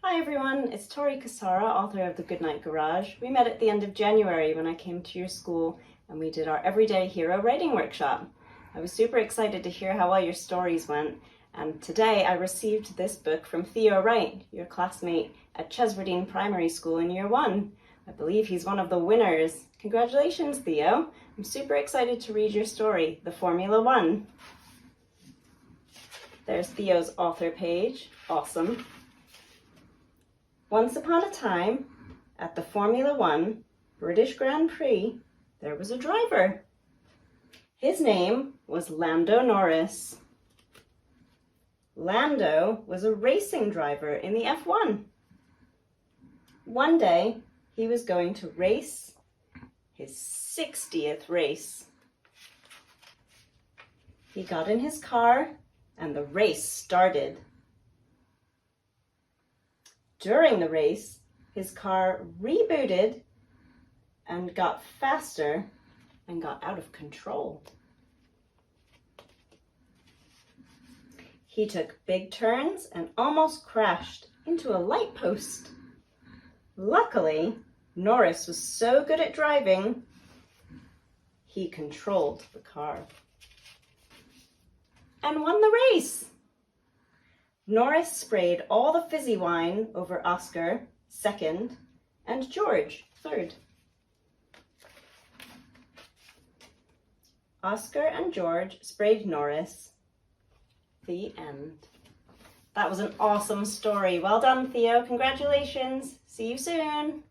Hi everyone, it's TORI, author of The Goodnight Garage. We met at the end of January when I came to your school and we did our Everyday Hero writing workshop. I was super excited to hear how all your stories went, and today I received this book from Theo Wright, your classmate at Cheswardine Primary School in Year 1. I believe he's one of the winners. Congratulations, Theo. I'm super excited to read your story, The Formula One. There's Theo's author page. Awesome. Once upon a time, at the Formula One British Grand Prix, there was a driver. His name was Lando Norris. Lando was a racing driver in the F1. One day, he was going to race his 60th race. He got in his car and the race started. During the race, his car rebooted and got faster and got out of control. He took big turns and almost crashed into a light post. Luckily, Norris was so good at driving, he controlled the car and won the race. Norris sprayed all the fizzy wine over Oscar, 2nd, and George, 3rd. Oscar and George sprayed Norris. The end. That was an awesome story. Well done, Theo. Congratulations. See you soon.